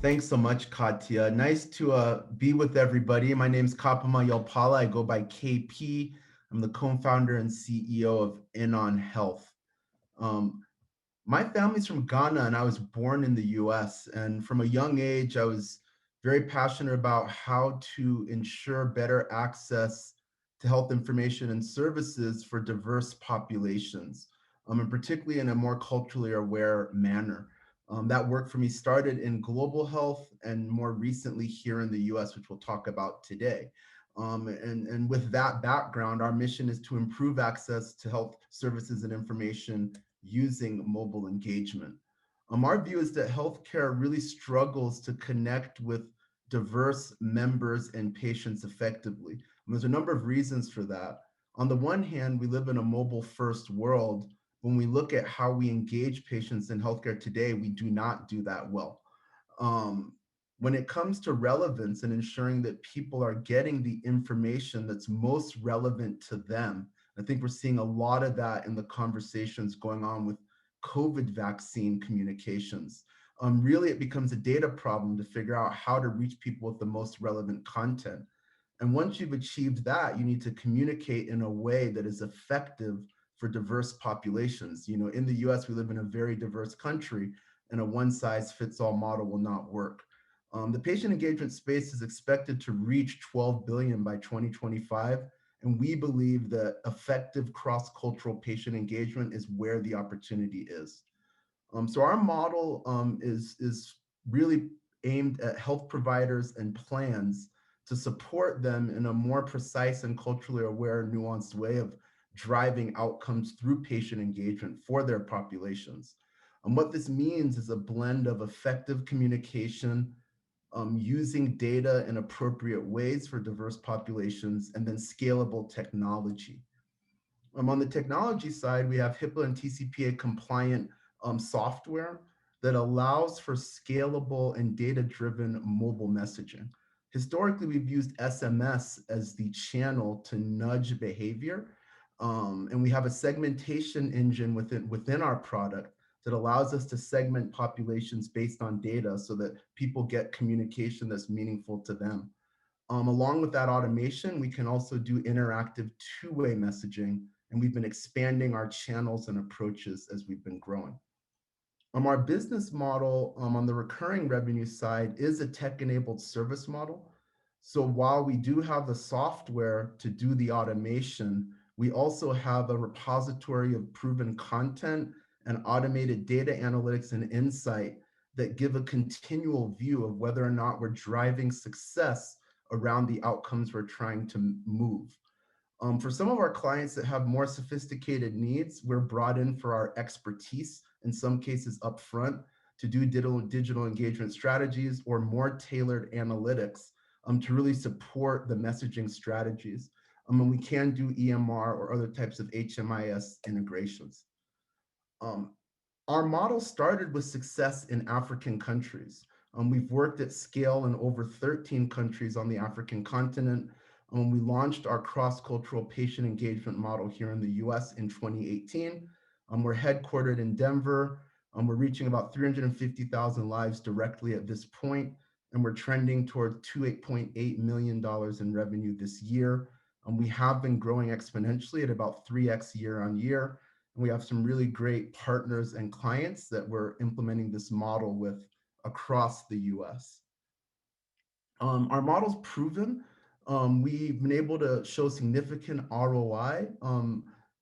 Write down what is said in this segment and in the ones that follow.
Thanks so much, Katya. Nice to be with everybody. My name's Kaakpema Yelpaala. I go by KP. I'm the co-founder and CEO of InOn Health. Um, my family's from Ghana and I was born in the US. And from a young age, I was very passionate about how to ensure better access to health information and services for diverse populations, and particularly in a more culturally aware manner. That work for me started in global health and more recently here in the US, which we'll talk about today. And with that background, our mission is to improve access to health services and information using mobile engagement. Our view is that healthcare really struggles to connect with diverse members and patients effectively. And there's a number of reasons for that. On the one hand, we live in a mobile first world. When we look at how we engage patients in healthcare today, we do not do that well. Um, when it comes to relevance and ensuring that people are getting the information that's most relevant to them, I think we're seeing a lot of that in the conversations going on with COVID vaccine communications. Really, it becomes a data problem to figure out how to reach people with the most relevant content. And once you've achieved that, you need to communicate in a way that is effective for diverse populations. You know, in the US, we live in a very diverse country, and a one size fits all model will not work. The patient engagement space is expected to reach 12 billion by 2025. And we believe that effective cross-cultural patient engagement is where the opportunity is. So our model is really aimed at health providers and plans to support them in a more precise and culturally aware, nuanced way of driving outcomes through patient engagement for their populations. And what this means is a blend of effective communication, using data in appropriate ways for diverse populations, and then scalable technology. On the technology side, we have HIPAA and TCPA compliant software that allows for scalable and data-driven mobile messaging. Historically, we've used SMS as the channel to nudge behavior, and we have a segmentation engine within our product that allows us to segment populations based on data so that people get communication that's meaningful to them. Along with that automation, we can also do interactive two-way messaging, and we've been expanding our channels and approaches as we've been growing. Our business model on the recurring revenue side is a tech-enabled service model. So while we do have the software to do the automation, we also have a repository of proven content and automated data analytics and insight that give a continual view of whether or not we're driving success around the outcomes we're trying to move. For some of our clients that have more sophisticated needs, we're brought in for our expertise, in some cases upfront, to do digital engagement strategies or more tailored analytics to really support the messaging strategies. And we can do EMR or other types of HMIS integrations. Our model started with success in African countries. We've worked at scale in over 13 countries on the African continent. We launched our cross-cultural patient engagement model here in the US in 2018. We're headquartered in Denver. We're reaching about 350,000 lives directly at this point, and we're trending toward $2.8 million in revenue this year. We have been growing exponentially at about 3x year on year. And we have some really great partners and clients that we're implementing this model with across the US. Our model's proven. We've been able to show significant ROI,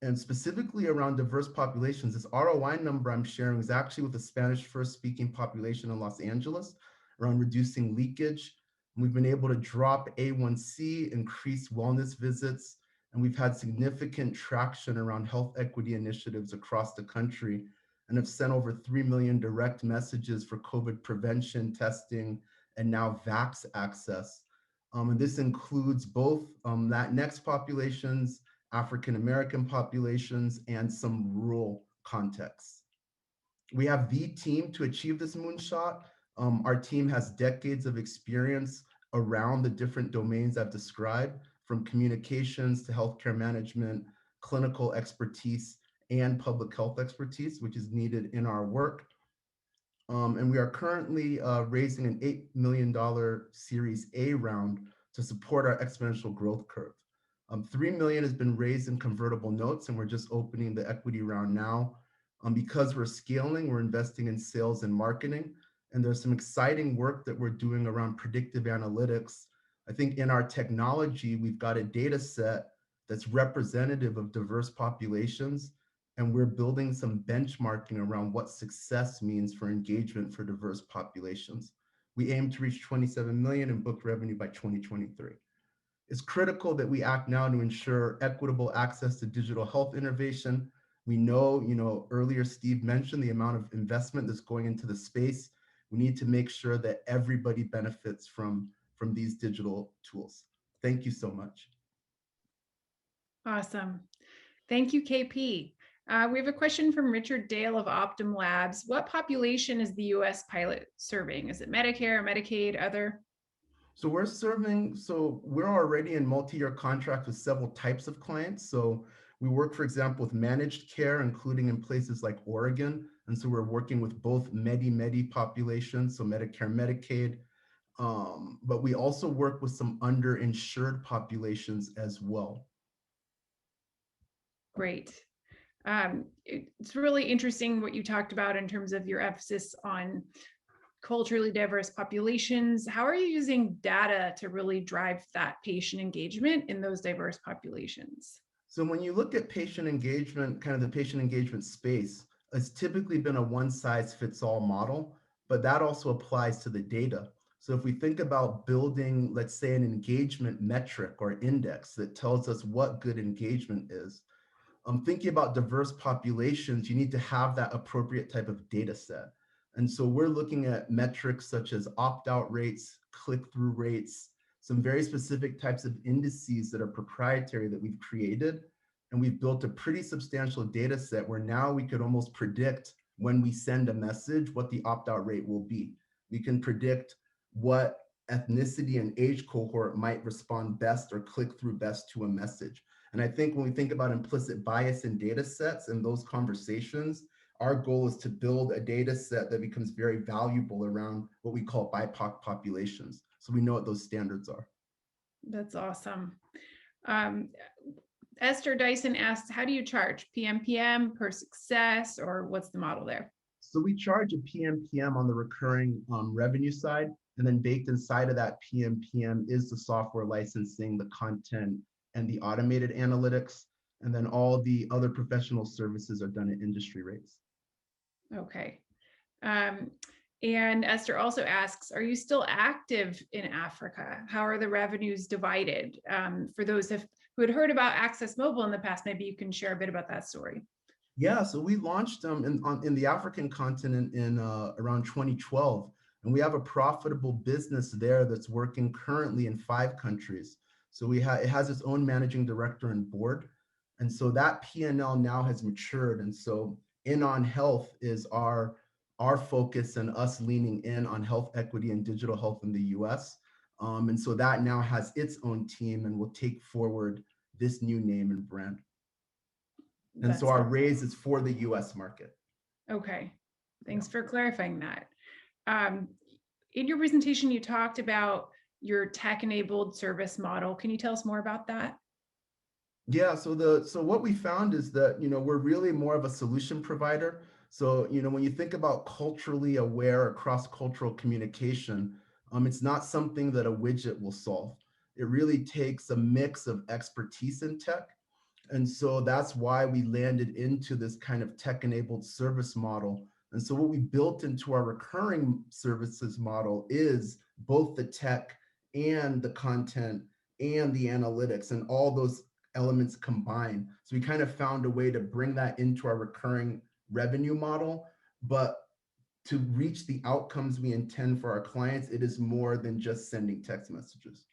and specifically around diverse populations. This ROI number I'm sharing is actually with the Spanish first speaking population in Los Angeles around reducing leakage. And we've been able to drop A1C, increase wellness visits, and we've had significant traction around health equity initiatives across the country and have sent over 3 million direct messages for COVID prevention, testing, and now vax access. And this includes both Latinx populations, African-American populations, and some rural contexts. We have the team to achieve this moonshot. Our team has decades of experience around the different domains I've described, from communications to healthcare management, clinical expertise, and public health expertise, which is needed in our work. And we are currently raising an $8 million Series A round to support our exponential growth curve. $3 million has been raised in convertible notes, and we're just opening the equity round now. Because we're scaling, we're investing in sales and marketing, and there's some exciting work that we're doing around predictive analytics. I think in our technology, we've got a data set that's representative of diverse populations, and we're building some benchmarking around what success means for engagement for diverse populations. We aim to reach 27 million in book revenue by 2023. It's critical that we act now to ensure equitable access to digital health innovation. We know, earlier Steve mentioned the amount of investment that's going into the space. We need to make sure that everybody benefits from these digital tools. Thank you so much. Awesome. Thank you, KP. We have a question from Richard Dale of Optum Labs. What population is the US pilot serving? Is it Medicare, Medicaid, other? So we're already in multi-year contracts with several types of clients. So we work, for example, with managed care, including in places like Oregon. And so we're working with both Medi populations, so Medicare, Medicaid, but we also work with some underinsured populations as well. Great. It's really interesting what you talked about in terms of your emphasis on culturally diverse populations. How are you using data to really drive that patient engagement in those diverse populations? So when you look at patient engagement, kind of the patient engagement space, it's typically been a one-size-fits-all model, but that also applies to the data. So if we think about building, let's say, an engagement metric or index that tells us what good engagement is, thinking about diverse populations, you need to have that appropriate type of data set. And so we're looking at metrics such as opt-out rates, click-through rates, some very specific types of indices that are proprietary that we've created. And we've built a pretty substantial data set where now we could almost predict when we send a message, what the opt-out rate will be. We can predict what ethnicity and age cohort might respond best or click through best to a message. And I think when we think about implicit bias in data sets and those conversations, our goal is to build a data set that becomes very valuable around what we call BIPOC populations. So we know what those standards are. That's awesome. Esther Dyson asks, how do you charge? PMPM per success, or what's the model there? So we charge a PMPM on the recurring revenue side, and then baked inside of that PMPM is the software licensing, the content, and the automated analytics. And then all the other professional services are done at industry rates. Okay. And Esther also asks, are you still active in Africa? How are the revenues divided? For those who had heard about Access Mobile in the past, maybe you can share a bit about that story. Yeah, so we launched in the African continent in around 2012, and we have a profitable business there that's working currently in 5 countries. So it has its own managing director and board, and so that P&L now has matured. And so InOn Health is our focus and us leaning in on health equity and digital health in the US. And so that now has its own team and will take forward this new name and brand. And so our raise is for the US market. Okay, thanks for clarifying that. In your presentation, you talked about your tech-enabled service model. Can you tell us more about that? Yeah, so what we found is that, we're really more of a solution provider. So, when you think about culturally aware or cross-cultural communication, it's not something that a widget will solve. It really takes a mix of expertise in tech. And so that's why we landed into this kind of tech-enabled service model. And so what we built into our recurring services model is both the tech and the content and the analytics and all those elements combined. So we kind of found a way to bring that into our recurring revenue model, but to reach the outcomes we intend for our clients, it is more than just sending text messages.